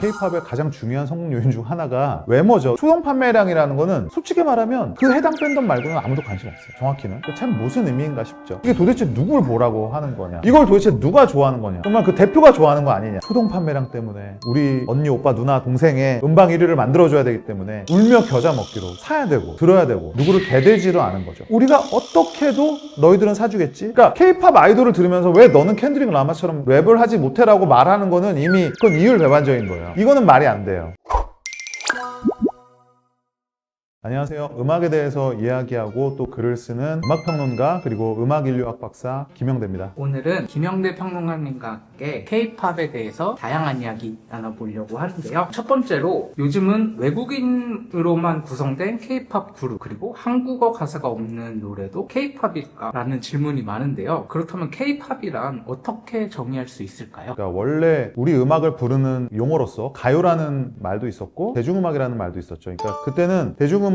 K-팝의 가장 중요한 성공 요인 중 하나가 외모죠. 초동 판매량이라는 거는 솔직히 말하면 그 해당 팬덤 말고는 아무도 관심 없어요. 정확히는. 참 무슨 의미인가 싶죠. 이게 도대체 누굴 보라고 하는 거냐, 이걸 도대체 누가 좋아하는 거냐, 정말 그 대표가 좋아하는 거 아니냐. 초동 판매량 때문에 우리 언니, 오빠, 누나, 동생의 음방 1위를 만들어줘야 되기 때문에 울며 겨자 먹기로 사야 되고 들어야 되고 누구를 대들지도 않은 거죠. 우리가 어떻게 해도 너희들은 사주겠지. 그러니까 K-팝 아이돌을 들으면서 왜 너는 캔드릭 라마처럼 랩을 하지 못해라고 말하는 거는 이미 그건 이율배반적인 거예요. 이거는 말이 안 돼요. 안녕하세요. 음악에 대해서 이야기하고 또 글을 쓰는 음악평론가 그리고 음악인류학 박사 김영대입니다. 오늘은 김영대 평론가님과 함께 K-팝에 대해서 다양한 이야기 나눠보려고 하는데요. 첫 번째로 요즘은 외국인으로만 구성된 K-팝 그룹 그리고 한국어 가사가 없는 노래도 K-팝일까? 라는 질문이 많은데요. 그렇다면 K-팝이란 어떻게 정의할 수 있을까요? 그러니까 원래 우리 음악을 부르는 용어로서 가요라는 말도 있었고 대중음악이라는 말도 있었죠. 그러니까 그때는 대중음악을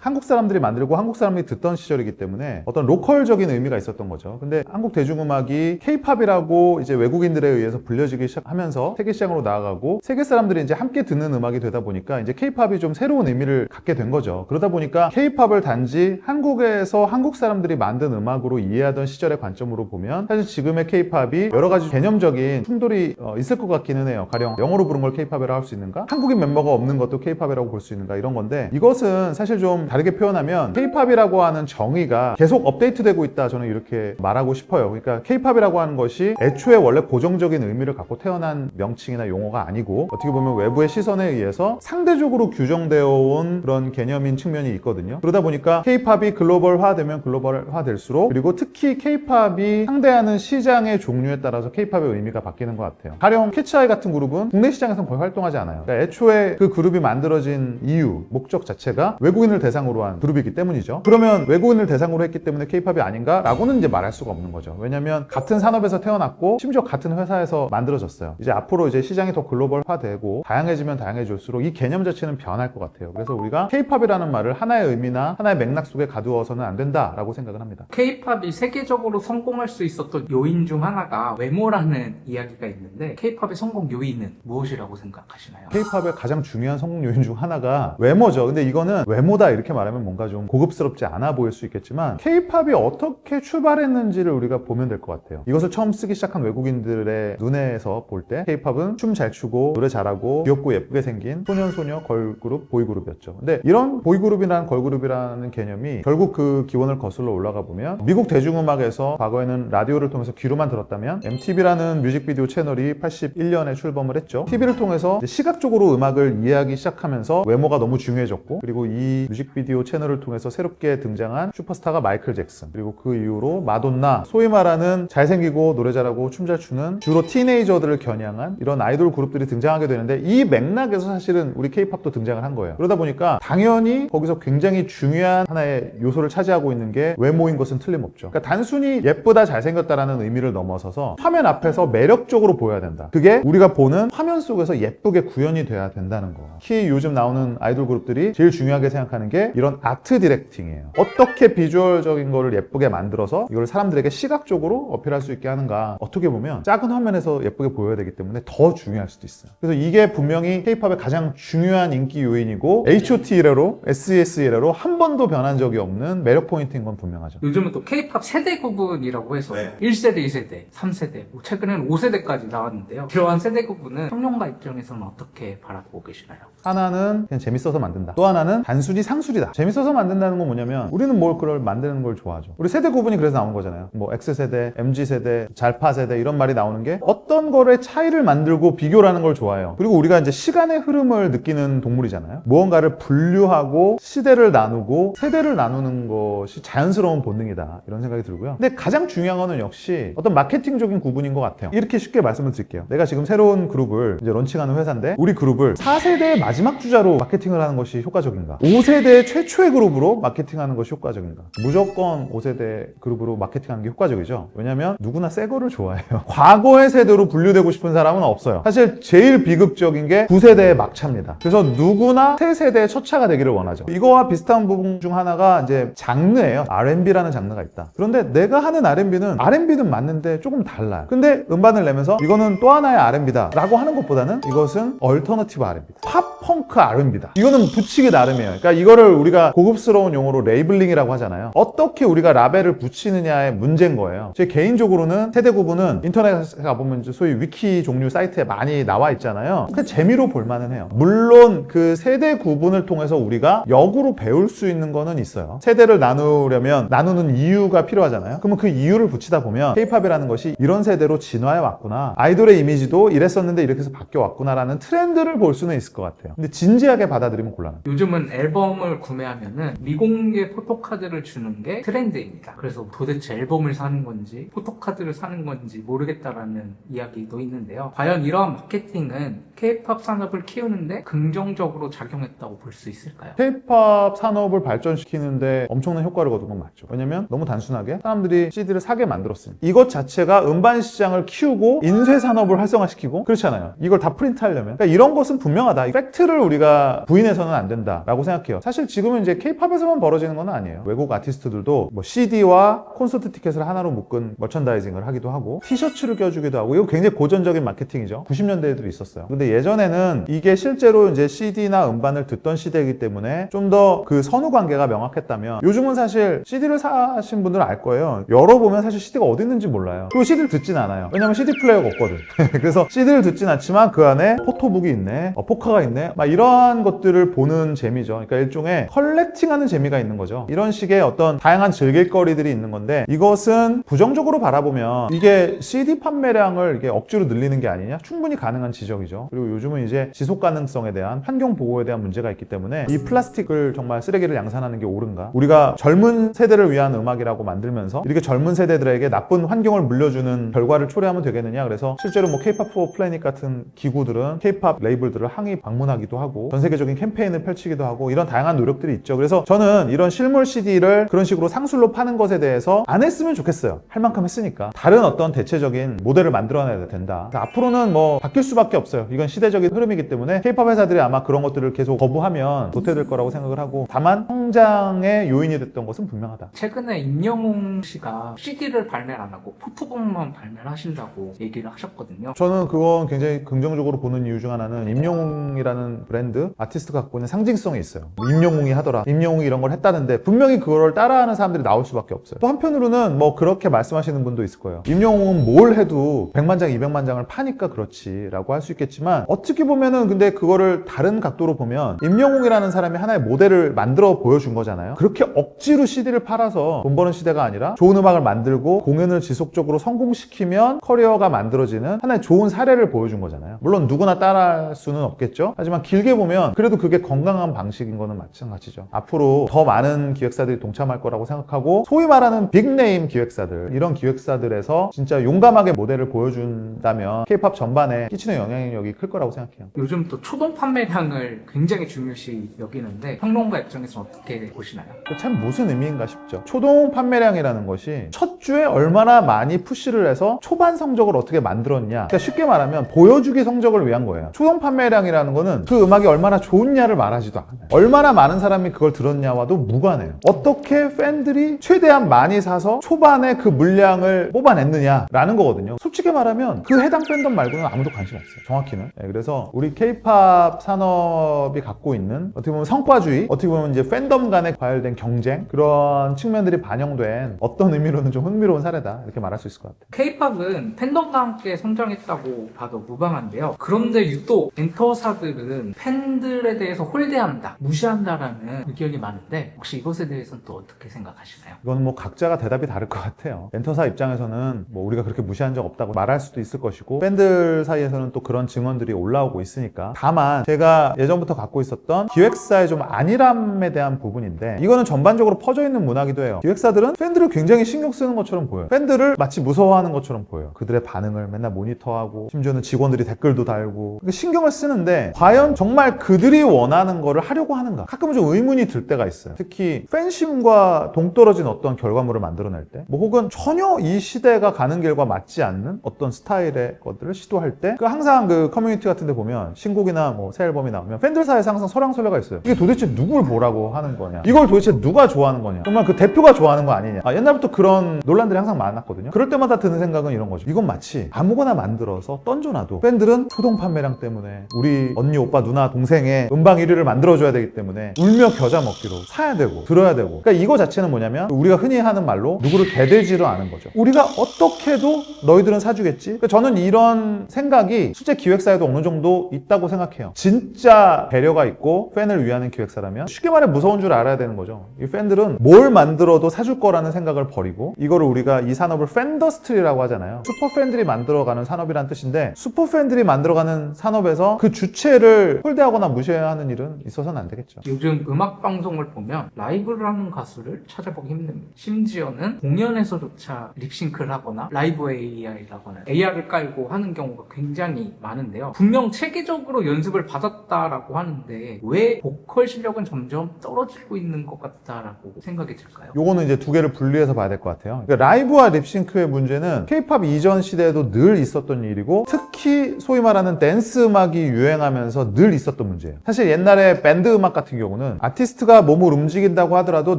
한국 사람들이 만들고 한국 사람들이 듣던 시절이기 때문에 어떤 로컬적인 의미가 있었던 거죠. 근데 한국 대중음악이 K-팝이라고 이제 외국인들에 의해서 불려지기 시작하면서 세계 시장으로 나아가고 세계 사람들이 이제 함께 듣는 음악이 되다 보니까 이제 K-팝이 좀 새로운 의미를 갖게 된 거죠. 그러다 보니까 K-팝을 단지 한국에서 한국 사람들이 만든 음악으로 이해하던 시절의 관점으로 보면 사실 지금의 K-팝이 여러 가지 개념적인 충돌이 있을 것 같기는 해요. 가령 영어로 부른 걸 K-팝이라고 할 수 있는가? 한국인 멤버가 없는 것도 K-팝이라고 볼 수 있는가? 이런 건데 이것은 사실 좀 다르게 표현하면 K-팝이라고 하는 정의가 계속 업데이트되고 있다, 저는 이렇게 말하고 싶어요. 그러니까 K-팝이라고 하는 것이 애초에 원래 고정적인 의미를 갖고 태어난 명칭이나 용어가 아니고 어떻게 보면 외부의 시선에 의해서 상대적으로 규정되어 온 그런 개념인 측면이 있거든요. 그러다 보니까 K-팝이 글로벌화되면 글로벌화될수록, 그리고 특히 K-팝이 상대하는 시장의 종류에 따라서 K-팝의 의미가 바뀌는 것 같아요. 가령 캐치아이 같은 그룹은 국내 시장에서는 거의 활동하지 않아요. 그러니까 애초에 그 그룹이 만들어진 이유, 목적 자체가 외국인을 대상으로 한 그룹이기 때문이죠. 그러면 외국인을 대상으로 했기 때문에 K-팝이 아닌가? 라고는 이제 말할 수가 없는 거죠. 왜냐면 같은 산업에서 태어났고 심지어 같은 회사에서 만들어졌어요. 이제 앞으로 이제 시장이 더 글로벌화되고 다양해지면 다양해질수록 이 개념 자체는 변할 것 같아요. 그래서 우리가 K-팝이라는 말을 하나의 의미나 하나의 맥락 속에 가두어서는 안 된다라고 생각을 합니다. K-팝이 세계적으로 성공할 수 있었던 요인 중 하나가 외모라는 이야기가 있는데 K-팝의 성공 요인은 무엇이라고 생각하시나요? K-팝의 가장 중요한 성공 요인 중 하나가 외모죠. 근데 이거는 외모다 이렇게 말하면 뭔가 좀 고급스럽지 않아 보일 수 있겠지만 K-팝이 어떻게 출발했는지를 우리가 보면 될 것 같아요. 이것을 처음 쓰기 시작한 외국인들의 눈에서 볼 때 K-팝은 춤 잘 추고 노래 잘하고 귀엽고 예쁘게 생긴 소년소녀 걸그룹, 보이그룹이었죠. 근데 이런 보이그룹이라는 걸그룹이라는 개념이 결국 그 기원을 거슬러 올라가 보면 미국 대중음악에서 과거에는 라디오를 통해서 귀로만 들었다면 MTV라는 뮤직비디오 채널이 81년에 출범을 했죠. TV를 통해서 시각적으로 음악을 이해하기 시작하면서 외모가 너무 중요해졌고, 그리고 이 뮤직비디오 채널을 통해서 새롭게 등장한 슈퍼스타가 마이클 잭슨, 그리고 그 이후로 마돈나, 소위 말하는 잘생기고 노래 잘하고 춤 잘 추는 주로 티네이저들을 겨냥한 이런 아이돌 그룹들이 등장하게 되는데 이 맥락에서 사실은 우리 K-팝도 등장을 한 거예요. 그러다 보니까 당연히 거기서 굉장히 중요한 하나의 요소를 차지하고 있는 게 외모인 것은 틀림없죠. 그러니까 단순히 예쁘다 잘생겼다라는 의미를 넘어서서 화면 앞에서 매력적으로 보여야 된다. 그게 우리가 보는 화면 속에서 예쁘게 구현이 돼야 된다는 거. 특히 요즘 나오는 아이돌 그룹들이 제일 중요하게 생각하는 게 이런 아트 디렉팅이에요. 어떻게 비주얼적인 거를 예쁘게 만들어서 이걸 사람들에게 시각적으로 어필할 수 있게 하는가. 어떻게 보면 작은 화면에서 예쁘게 보여야 되기 때문에 더 중요할 수도 있어요. 그래서 이게 분명히 K-팝의 가장 중요한 인기 요인이고 H.O.T 이래로 S.E.S 이래로 한 번도 변한 적이 없는 매력 포인트인 건 분명하죠. 요즘은 또 K-팝 세대 구분이라고 해서 네. 1세대, 2세대, 3세대, 최근에는 5세대까지 나왔는데요. 이러한 세대 구분은 평론가 입장에서는 어떻게 바라보고 계시나요? 하나는 그냥 재밌어서 만든다. 또 하나는 단순히 상술이다. 재밌어서 만든다는 건 뭐냐면 우리는 뭘 그걸 만드는 걸 좋아하죠. 우리 세대 구분이 그래서 나온 거잖아요. 뭐 X세대, MZ세대, 잘파세대 이런 말이 나오는 게 어떤 거의 차이를 만들고 비교라는 걸 좋아해요. 그리고 우리가 이제 시간의 흐름을 느끼는 동물이잖아요. 무언가를 분류하고 시대를 나누고 세대를 나누는 것이 자연스러운 본능이다. 이런 생각이 들고요. 근데 가장 중요한 거는 역시 어떤 마케팅적인 구분인 것 같아요. 이렇게 쉽게 말씀을 드릴게요. 내가 지금 새로운 그룹을 이제 런칭하는 회사인데 우리 그룹을 4세대의 마지막 주자로 마케팅을 하는 것이 효과적인가? 5세대 최초의 그룹으로 마케팅하는 것이 효과적인가? 무조건 5세대 그룹으로 마케팅하는 게 효과적이죠. 왜냐면 누구나 새 거를 좋아해요. 과거의 세대로 분류되고 싶은 사람은 없어요. 사실 제일 비극적인 게 9세대의 막차입니다. 그래서 누구나 새 세대의 첫차가 되기를 원하죠. 이거와 비슷한 부분 중 하나가 이제 장르예요. R&B라는 장르가 있다. 그런데 내가 하는 R&B는 맞는데 조금 달라요. 근데 음반을 내면서 이거는 또 하나의 R&B다 라고 하는 것보다는 이것은 얼터너티브 R&B다. 팝 펑크 R&B다. 이거는 붙이기 나름이에요. 그러니까 이거를 우리가 고급스러운 용어로 레이블링이라고 하잖아요. 어떻게 우리가 라벨을 붙이느냐의 문제인 거예요. 제 개인적으로는 세대 구분은 인터넷에 가보면 소위 위키 종류 사이트에 많이 나와 있잖아요. 그냥 재미로 볼만은 해요. 물론 그 세대 구분을 통해서 우리가 역으로 배울 수 있는 거는 있어요. 세대를 나누려면 나누는 이유가 필요하잖아요. 그러면 그 이유를 붙이다 보면 K-팝이라는 것이 이런 세대로 진화해 왔구나. 아이돌의 이미지도 이랬었는데 이렇게 해서 바뀌어 왔구나라는 트렌드를 볼 수는 있을 것 같아요. 근데 진지하게 받아들이면 곤란해요. 요즘은 앨범을 구매하면은 미공개 포토카드를 주는 게 트렌드입니다. 그래서 도대체 앨범을 사는 건지 포토카드를 사는 건지 모르겠다라는 이야기도 있는데요. 과연 이러한 마케팅은 K-팝 산업을 키우는데 긍정적으로 작용했다고 볼 수 있을까요? K-팝 산업을 발전시키는데 엄청난 효과를 거둔 건 맞죠. 왜냐면 너무 단순하게 사람들이 CD를 사게 만들었으니 이것 자체가 음반 시장을 키우고 인쇄 산업을 활성화시키고 그렇잖아요. 이걸 다 프린트하려면. 그러니까 이런 것은 분명하다. 이 팩트를 우리가 부인해서는 안 된다라고 생각해요. 사실 지금은 이제 K-팝에서만 벌어지는 건 아니에요. 외국 아티스트들도 뭐 CD와 콘서트 티켓을 하나로 묶은 머천다이징을 하기도 하고 티셔츠를 껴주기도 하고 이거 굉장히 고전적인 마케팅이죠. 90년대에도 있었어요. 근데 예전에는 이게 실제로 이제 CD나 음반을 듣던 시대이기 때문에 좀 더 그 선후 관계가 명확했다면 요즘은 사실 CD를 사신 분들은 알 거예요. 열어보면 사실 CD가 어디 있는지 몰라요. 그리고 CD를 듣진 않아요. 왜냐면 CD 플레이어가 없거든. 그래서 CD를 듣진 않지만 그 안에 포토북이 있네, 포카가 있네, 막 이러한 것들을 보는 재미죠. 그러니까 일종의 컬렉팅하는 재미가 있는 거죠. 이런 식의 어떤 다양한 즐길거리들이 있는 건데 이것은 부정적으로 바라보면 이게 CD 판매량을 이게 억지로 늘리는 게 아니냐? 충분히 가능한 지적이죠. 그리고 요즘은 이제 지속 가능성에 대한 환경 보호에 대한 문제가 있기 때문에 이 플라스틱을 정말 쓰레기를 양산하는 게 옳은가? 우리가 젊은 세대를 위한 음악이라고 만들면서 이렇게 젊은 세대들에게 나쁜 환경을 물려주는 결과를 초래하면 되겠느냐? 그래서 실제로 뭐 K-팝 포 플래닛 같은 기구들은 K-팝 레이블들을 항의 방문하기도 하고 전 세계적인 캠페인을 펼치기도 하고 이런 다양한 노력들이 있죠. 그래서 저는 이런 실물 CD를 그런 식으로 상술로 파는 것에 대해서 안 했으면 좋겠어요. 할 만큼 했으니까. 다른 어떤 대체적인 모델을 만들어내야 된다. 앞으로는 뭐 바뀔 수밖에 없어요. 이건 시대적인 흐름이기 때문에 K-팝 회사들이 아마 그런 것들을 계속 거부하면 도태될 거라고 생각을 하고 다만 성장의 요인이 됐던 것은 분명하다. 최근에 임영웅 씨가 CD를 발매를 안 하고 포토북만 발매를 하신다고 얘기를 하셨거든요. 저는 그건 굉장히 긍정적으로 보는 이유 중 하나는 임영웅이라는 브랜드, 아티스트가 갖고 있는 상징성이 있어요. 임영웅이 하더라. 임영웅이 이런 걸 했다는데 분명히 그걸 따라하는 사람들이 나올 수밖에 없어요. 또 한편으로는 뭐 그렇게 말씀하시는 분도 있을 거예요. 임영웅은 뭘 해도 100만 장, 200만 장을 파니까 그렇지 라고 할 수 있겠지만 어떻게 보면은 근데 그거를 다른 각도로 보면 임영웅이라는 사람이 하나의 모델을 만들어 보여준 거잖아요. 그렇게 억지로 CD를 팔아서 돈 버는 시대가 아니라 좋은 음악을 만들고 공연을 지속적으로 성공시키면 커리어가 만들어지는 하나의 좋은 사례를 보여준 거잖아요. 물론 누구나 따라할 수는 없겠죠. 하지만 길게 보면 그래도 그게 건강한 방식인 거는 마찬가지죠. 앞으로 더 많은 기획사들이 동참할 거라고 생각하고 소위 말하는 빅네임 기획사들 이런 기획사들에서 진짜 용감하게 모델을 보여준다면 K-팝 전반에 끼치는 영향력이 클 거라고 생각해요. 요즘 또 초동 판매량을 굉장히 중요시 여기는데 평론가 입장에서 어떻게 보시나요? 참 무슨 의미인가 싶죠. 초동 판매량이라는 것이 첫 주에 얼마나 많이 푸시를 해서 초반 성적을 어떻게 만들었냐. 그러니까 쉽게 말하면 보여주기 성적을 위한 거예요. 초동 판매량이라는 거는 그 음악이 얼마나 좋은냐를 말하지도 않아요. 얼마나 많은 사람이 그걸 들었냐와도 무관해요. 어떻게 팬들이 최대한 많이 사서 초반에 그 물량을 뽑아냈느냐라는 거거든요. 솔직히 말하면 그 해당 팬덤 말고는 아무도 관심 없어요. 정확히는. 네, 그래서 우리 K-팝 산업이 갖고 있는 어떻게 보면 성과주의, 어떻게 보면 이제 팬덤 간에 과열된 경쟁 그런 측면들이 반영된 어떤 의미로는 좀 흥미로운 사례다 이렇게 말할 수 있을 것 같아요. K-팝은 팬덤과 함께 성장했다고 봐도 무방한데요. 그런데 유독 엔터사들은 팬들에 대해서 홀대한다, 무시한다라는 의견이 많은데 혹시 이것에 대해서는 또 어떻게 생각하시나요? 이건 뭐 각자가 대답이 다를 것 같아요. 엔터사 입장에서는 뭐 우리가 그렇게 무시한 적 없다고 말할 수도 있을 것이고 팬들 사이에서는 또 그런 증언들이 올라오고 있으니까 다만 제가 예전부터 갖고 있었던 기획사의 좀 안일함에 대한 부분인데 이거는 전반적으로 퍼져 있는 문화기도 해요. 기획사들은 팬들을 굉장히 신경 쓰는 것처럼 보여요. 팬들을 마치 무서워하는 것처럼 보여요. 그들의 반응을 맨날 모니터하고 심지어는 직원들이 댓글도 달고 신경을 쓰는데 과연 과연 정말 그들이 원하는 거를 하려고 하는가? 가끔은 좀 의문이 들 때가 있어요. 특히 팬심과 동떨어진 어떤 결과물을 만들어낼 때, 뭐 혹은 전혀 이 시대가 가는 길과 맞지 않는 어떤 스타일의 것들을 시도할 때, 항상 그 커뮤니티 같은 데 보면 신곡이나 뭐 새 앨범이 나오면 팬들 사이에서 항상 설왕설래가 있어요. 이게 도대체 누굴 보라고 하는 거냐? 이걸 도대체 누가 좋아하는 거냐? 정말 그 대표가 좋아하는 거 아니냐? 옛날부터 그런 논란들이 항상 많았거든요. 그럴 때마다 드는 생각은 이런 거죠. 이건 마치 아무거나 만들어서 던져놔도 팬들은 초동 판매량 때문에 우리 언니, 오빠, 누나, 동생의 음방 1위를 만들어줘야 되기 때문에 울며 겨자 먹기로 사야 되고 들어야 되고. 그러니까 이거 자체는 뭐냐면 우리가 흔히 하는 말로 누구를 개되지를 않은 거죠. 우리가 어떻게 해도 너희들은 사주겠지? 그러니까 저는 이런 생각이 실제 기획사에도 어느 정도 있다고 생각해요. 진짜 배려가 있고 팬을 위하는 기획사라면 쉽게 말해 무서운 줄 알아야 되는 거죠. 이 팬들은 뭘 만들어도 사줄 거라는 생각을 버리고, 이거를 우리가 이 산업을 팬더스트리라고 하잖아요. 슈퍼팬들이 만들어가는 산업이란 뜻인데, 슈퍼팬들이 만들어가는 산업에서 그 주체를 홀대하거나 무시하는 일은 있어서는 안 되겠죠. 요즘 음악 방송을 보면 라이브를 하는 가수를 찾아보기 힘듭니다. 심지어는 공연에서조차 립싱크를 하거나 라이브 AI를 하거나 AR을 깔고 하는 경우가 굉장히 많은데요. 분명 체계적으로 연습을 받았다라고 하는데 왜 보컬 실력은 점점 떨어지고 있는 것 같다라고 생각이 들까요? 요거는 이제 두 개를 분리해서 봐야 될 것 같아요. 그러니까 라이브와 립싱크의 문제는 K-팝 이전 시대에도 늘 있었던 일이고, 특히 소위 말하는 댄스 음악이 유행하면서 늘 있었던 문제예요. 사실 옛날에 밴드 음악 같은 경우는 아티스트가 몸을 움직인다고 하더라도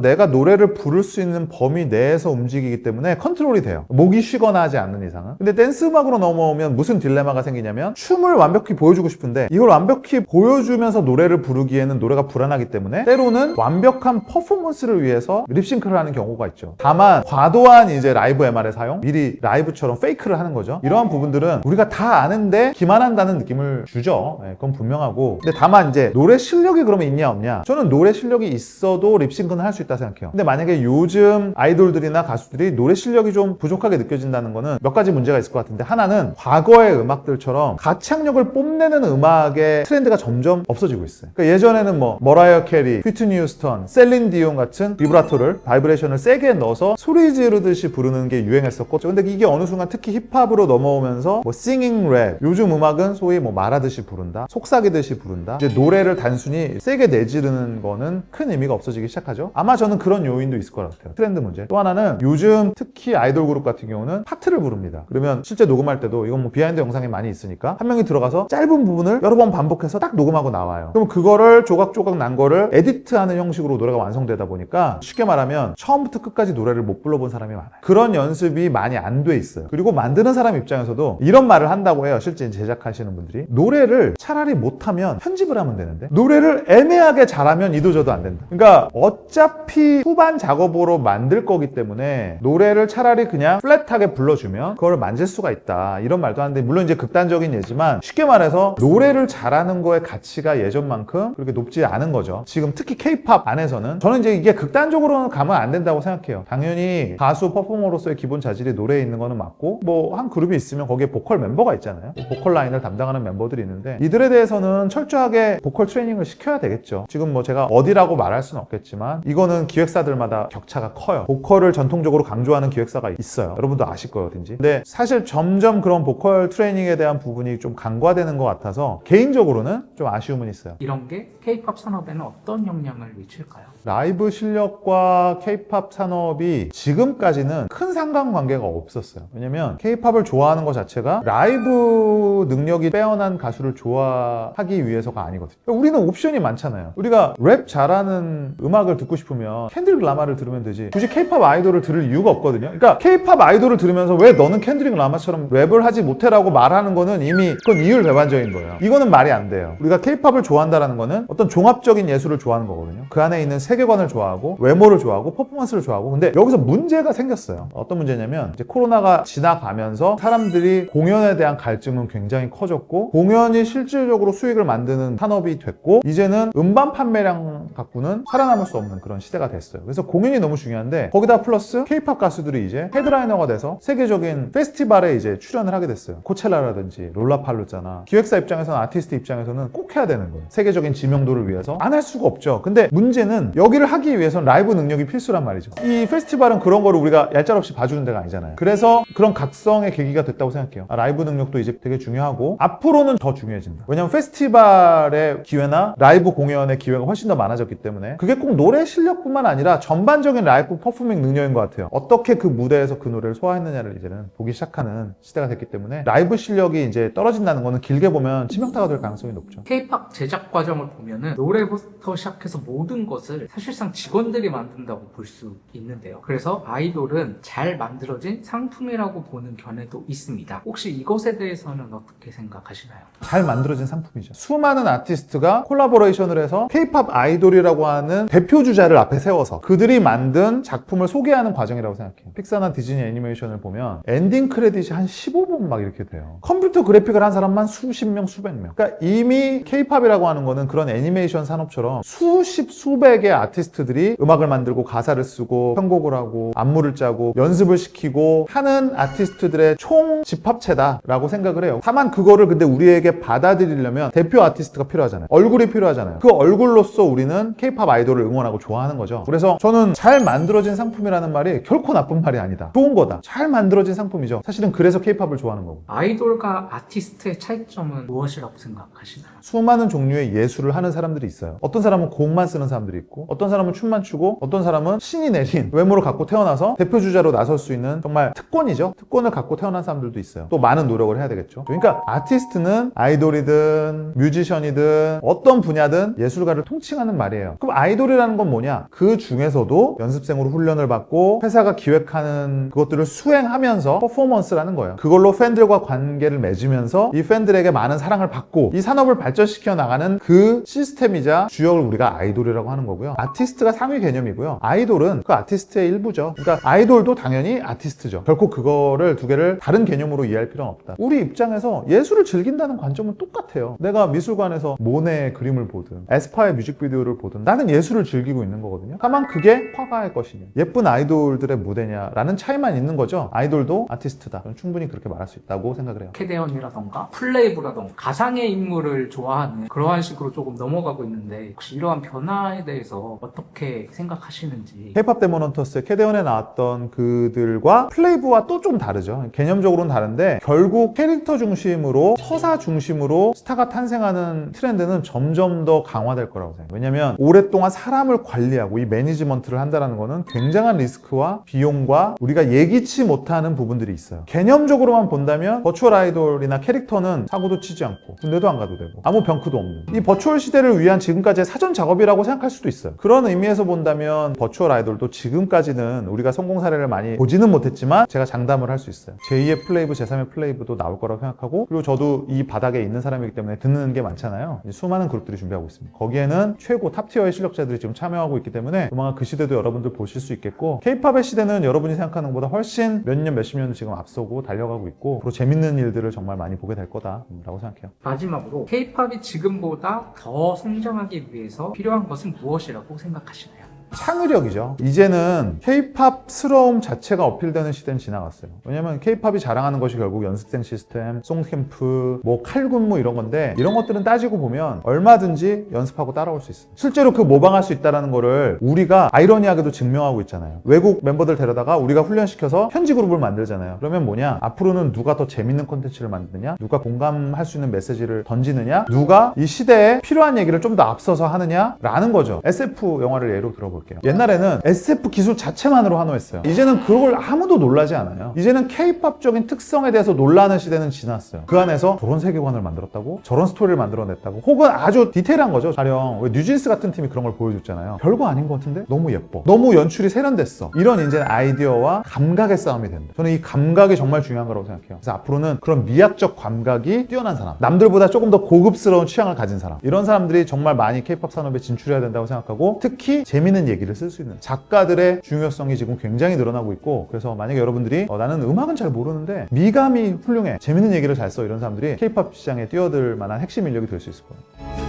내가 노래를 부를 수 있는 범위 내에서 움직이기 때문에 컨트롤이 돼요. 목이 쉬거나 하지 않는 이상은. 근데 댄스 음악으로 넘어오면 무슨 딜레마가 생기냐면, 춤을 완벽히 보여주고 싶은데 이걸 완벽히 보여주면서 노래를 부르기에는 노래가 불안하기 때문에 때로는 완벽한 퍼포먼스를 위해서 립싱크를 하는 경우가 있죠. 다만 과도한 이제 라이브 MR의 사용, 미리 라이브처럼 페이크를 하는 거죠. 이러한 부분들은 우리가 다 아는데 기만한다는 느낌을 주죠. 그건 분명하고. 근데 다만 이제 노래 실력이 그러면 있냐 없냐? 저는 노래 실력이 있어도 립싱크는 할 수 있다 생각해요. 근데 만약에 요즘 아이돌들이나 가수들이 노래 실력이 좀 부족하게 느껴진다는 거는 몇 가지 문제가 있을 것 같은데, 하나는 과거의 음악들처럼 가창력을 뽐내는 음악의 트렌드가 점점 없어지고 있어요. 그러니까 예전에는 뭐 머라이어 캐리, 휘트니 휴스턴, 셀린 디온 같은 비브라토를, 바이브레이션을 세게 넣어서 소리 지르듯이 부르는 게 유행했었고, 근데 이게 어느 순간 특히 힙합으로 넘어오면서 뭐 싱잉 랩, 요즘 음악은 소위 뭐 말하듯이 부른다, 속삭이듯이 부른다, 이제 노래를 단순히 세게 내지르는 거는 큰 의미가 없어지기 시작하죠. 아마 저는 그런 요인도 있을 것 같아요. 트렌드 문제. 또 하나는 요즘 특히 아이돌 그룹 같은 경우는 파트를 부릅니다. 그러면 실제 녹음할 때도, 이건 뭐 비하인드 영상이 많이 있으니까 한 명이 들어가서 짧은 부분을 여러 번 반복해서 딱 녹음하고 나와요. 그럼 그거를 조각조각 난 거를 에디트하는 형식으로 노래가 완성되다 보니까 쉽게 말하면 처음부터 끝까지 노래를 못 불러본 사람이 많아요. 그런 연습이 많이 안 돼 있어요. 그리고 만드는 사람 입장에서도 이런 말을 한다고 해요. 실제 제작하시는 분들이 노래를 차라리 못하면 편집을 하면 되는데 노래를 애매하게 잘하면 이도저도 안 된다. 그러니까 어차피 후반 작업으로 만들 거기 때문에 노래를 차라리 그냥 플랫하게 불러주면 그걸 만질 수가 있다, 이런 말도 하는데, 물론 이제 극단적인 예지만 쉽게 말해서 노래를 잘하는 거의 가치가 예전만큼 그렇게 높지 않은 거죠. 지금 특히 K-팝 안에서는 저는 이제 이게 극단적으로는 가면 안 된다고 생각해요. 당연히 가수 퍼포머로서의 기본 자질이 노래에 있는 거는 맞고, 뭐 한 그룹이 있으면 거기에 보컬 멤버가 있잖아요. 보컬 라인을 담당하는 멤버들이 있는데 이들에 대해서는 철저하게 보컬 트레이닝을 시켜야 되겠죠. 지금 뭐 제가 어디라고 말할 수는 없겠지만 이거는 기획사들마다 격차가 커요. 보컬을 전통적으로 강조하는 기획사가 있어요. 여러분도 아실 거예요, 어딘지. 근데 사실 점점 그런 보컬 트레이닝에 대한 부분이 좀 간과되는 것 같아서 개인적으로는 좀 아쉬움은 있어요. 이런 게 K-팝 산업에는 어떤 영향을 미칠까요? 라이브 실력과 K-팝 산업이 지금까지는 큰 상관관계가 없었어요. 왜냐면 K-팝을 좋아하는 것 자체가 라이브 능력이 빼어난 가수를 좋아하기 위해서가 아니거든요. 우리는 옵션이 많잖아요. 우리가 랩 잘하는 음악을 듣고 싶으면 캔드릭 라마를 들으면 되지, 굳이 K-팝 아이돌을 들을 이유가 없거든요. 그러니까 K-팝 아이돌을 들으면서 왜 너는 캔드릭 라마처럼 랩을 하지 못해라고 말하는 거는 이미 그건 이율배반적인 거예요. 이거는 말이 안 돼요. 우리가 K-팝을 좋아한다는 거는 어떤 종합적인 예술을 좋아하는 거거든요. 그 안에 있는 세계관을 좋아하고 외모를 좋아하고 퍼포먼스를 좋아하고. 근데 여기서 문제가 생겼어요. 어떤 문제냐면 이제 코로나가 지나가면서 사람들이 공연에 대한 갈증은 굉장히 커졌고, 공연이 실질적으로 수익을 만드는 산업이 됐고, 이제는 음반 판매량 갖고는 살아남을 수 없는 그런 시대가 됐어요. 그래서 공연이 너무 중요한데 거기다 플러스 K-팝 가수들이 이제 헤드라이너가 돼서 세계적인 페스티벌에 이제 출연을 하게 됐어요. 코첼라라든지 롤라팔루자나. 기획사 입장에서는, 아티스트 입장에서는 꼭 해야 되는 거예요. 세계적인 지명도를 위해서 안 할 수가 없죠. 근데 문제는 여기를 하기 위해서는 라이브 능력이 필수란 말이죠. 이 페스티벌은 그런 거를 우리가 얄짤없이 봐주는 데가 아니잖아요. 그래서 그런 각성의 계기가 됐다고 생각해요. 라이브 능력도 이제 되게 중요하고 앞으로는 더 중요해진다. 왜냐면 페스티벌의 기회나 라이브 공연의 기회가 훨씬 더 많아졌기 때문에 그게 꼭 노래 실력뿐만 아니라 전반적인 라이브 퍼포밍 능력인 것 같아요. 어떻게 그 무대에서 그 노래를 소화했느냐를 이제는 보기 시작하는 시대가 됐기 때문에 라이브 실력이 이제 떨어진다는 거는 길게 보면 치명타가 될 가능성이 높죠. K-팝 제작 과정을 보면은 노래부터 시작해서 모든 것을 사실상 직원들이 만든다고 볼 수 있는데요. 그래서 아이돌은 잘 만들어진 상품이라고 보는 견해도 있습니다. 혹시 이것에 대해서는 어떻게 생각하시나요? 잘 만들어진 상품이죠. 수많은 아티스트가 콜라보레이션을 해서 K-팝 아이돌이라고 하는 대표 주자를 앞에 세워서 그들이 만든 작품을 소개하는 과정이라고 생각해요. 픽사나 디즈니 애니메이션을 보면 엔딩 크레딧이 한 15분 막 이렇게 돼요. 컴퓨터 그래픽을 한 사람만 수십 명, 수백 명. 그러니까 이미 K-팝이라고 하는 거는 그런 애니메이션 산업처럼 수십, 수백의 아티스트들이 음악을 만들고 가사를 쓰고 편곡을 하고 안무를 짜고 연습을 시키고 하는 아티스트들의 총 집합체다라고 생각을 해요. 다만 그거를 근데 우리에게 받아들이려면 대표 아티스트가 필요하잖아요. 얼굴이 필요하잖아요. 그 얼굴로서 우리는 K-팝 아이돌을 응원하고 좋아하는 거죠. 그래서 저는 잘 만들어진 상품이라는 말이 결코 나쁜 말이 아니다. 좋은 거다. 잘 만들어진 상품이죠. 사실은 그래서 K-팝을 좋아하는 거고. 아이돌과 아티스트의 차이점은 무엇이라고 생각하시나요? 수많은 종류의 예술을 하는 사람들이 있어요. 어떤 사람은 곡만 쓰는 사람들이 있고 어떤 사람은 춤만 추고 어떤 사람은 신이 내린 외모를 갖고 태어나서 대표 주자로 나설 수 있는 정말 특권이죠. 특권을 갖고 태어난 사람들도 있어요. 또 많은 노력을 해야 되겠죠. 그러니까 아티스트는 아이돌이든 뮤지션이든 어떤 분야든 예술가를 통칭하는 말이에요. 그럼 아이돌이라는 건 뭐냐? 그 중에서도 연습생으로 훈련을 받고 회사가 기획하는 그것들을 수행하면서 퍼포먼스라는 거예요. 그걸로 팬들과 관계를 맺으면서 이 팬들에게 많은 사랑을 받고 이 산업을 발전시켜 나가는 그 시스템이자 주역을 우리가 아이돌이라고 하는 거고요. 아티스트가 상위 개념이고요. 아이돌은 그 아티스트의 일부죠. 그러니까 아이돌도 당연히 아티스트죠. 결코 그거를 두 개를 다른 개념으로 이해할 필요는 없다. 우리 입장에서 예술을 즐긴다는 관점은 똑같아요. 내가 미술관에서 모네의 그림을 보든 에스파의 뮤직비디오를 보든 나는 예술을 즐기고 있는 거거든요. 다만 그게 화가의 것이냐 예쁜 아이돌들의 무대냐라는 차이만 있는 거죠. 아이돌도 아티스트다. 저는 충분히 그렇게 말할 수 있다고 생각을 해요. 캐대언이라던가 플레이브라던가 가상의 인물을 좋아하는 그러한 식으로 조금 넘어가고 있는데 혹시 이러한 변화에 대해서 어떻게 생각하시는지. K-팝 데몬 헌터스의 캐대언에 나왔던 그들과 플레이브와 또 좀 다르죠. 개념적으로는 다른데 결국 캐릭터 중심으로 서사 중심으로 스타가 탄생하는 트렌드는 점점 더 강화될 거라고 생각해요. 왜냐면 오랫동안 사람을 관리하고 이 매니지먼트를 한다는 거는 굉장한 리스크와 비용과 우리가 예기치 못하는 부분들이 있어요. 개념적으로만 본다면 버추얼 아이돌이나 캐릭터는 사고도 치지 않고 군대도 안 가도 되고 아무 병크도 없는 이 버추얼 시대를 위한 지금까지의 사전 작업이라고 생각할 수도 있어요. 그런 의미에서 본다면 버추얼 아이돌도 지금까지는 우리가 성공 사례를 많이 보지는 못했지만 제가 장담을 할 수 있어요. 제2의 플레이브, 제3의 플레이브도 나올 거라고 생각하고 그리고 저도 이 바닥에 있는 사람이기 때문에 듣는 게 많잖아요. 수많은 그룹들이 준비하고 있습니다. 거기에는 최고 탑티어의 실력자들이 지금 참여하고 있기 때문에 조만간 그 시대도 여러분들 보실 수 있겠고 K-팝의 시대는 여러분이 생각하는 것보다 훨씬 몇 년, 몇십 년 지금 앞서고 달려가고 있고 앞으로 재밌는 일들을 정말 많이 보게 될 거다라고 생각해요. 마지막으로 K-팝이 지금보다 더 성장하기 위해서 필요한 것은 무엇이라고 생각하시나요? 창의력이죠. 이제는 K-팝스러움 자체가 어필되는 시대는 지나갔어요. 왜냐면 K-팝이 자랑하는 것이 결국 연습생 시스템, 송캠프, 뭐 칼군무 이런 건데 이런 것들은 따지고 보면 얼마든지 연습하고 따라올 수 있어요. 실제로 그 모방할 수 있다는 거를 우리가 아이러니하게도 증명하고 있잖아요. 외국 멤버들 데려다가 우리가 훈련시켜서 현지 그룹을 만들잖아요. 그러면 뭐냐? 앞으로는 누가 더 재밌는 콘텐츠를 만드느냐? 누가 공감할 수 있는 메시지를 던지느냐? 누가 이 시대에 필요한 얘기를 좀 더 앞서서 하느냐? 라는 거죠. SF 영화를 예로 들어볼게요. 옛날에는 SF 기술 자체만으로 환호했어요. 이제는 그걸 아무도 놀라지 않아요. 이제는 K-팝적인 특성에 대해서 놀라는 시대는 지났어요. 그 안에서 저런 세계관을 만들었다고? 저런 스토리를 만들어냈다고? 혹은 아주 디테일한 거죠. 촬영. 왜 뉴진스 같은 팀이 그런 걸 보여줬잖아요. 별거 아닌 것 같은데? 너무 예뻐. 너무 연출이 세련됐어. 이런 이제 아이디어와 감각의 싸움이 된다. 저는 이 감각이 정말 중요한 거라고 생각해요. 그래서 앞으로는 그런 미학적 감각이 뛰어난 사람, 남들보다 조금 더 고급스러운 취향을 가진 사람, 이런 사람들이 정말 많이 K-팝 산업에 진출해야 된다고 생각하고 특히 재밌는 얘기를 쓸 수 있는 작가들의 중요성이 지금 굉장히 늘어나고 있고 그래서 만약에 여러분들이 나는 음악은 잘 모르는데 미감이 훌륭해 재밌는 얘기를 잘 써 이런 사람들이 K-팝 시장에 뛰어들 만한 핵심 인력이 될 수 있을 거예요.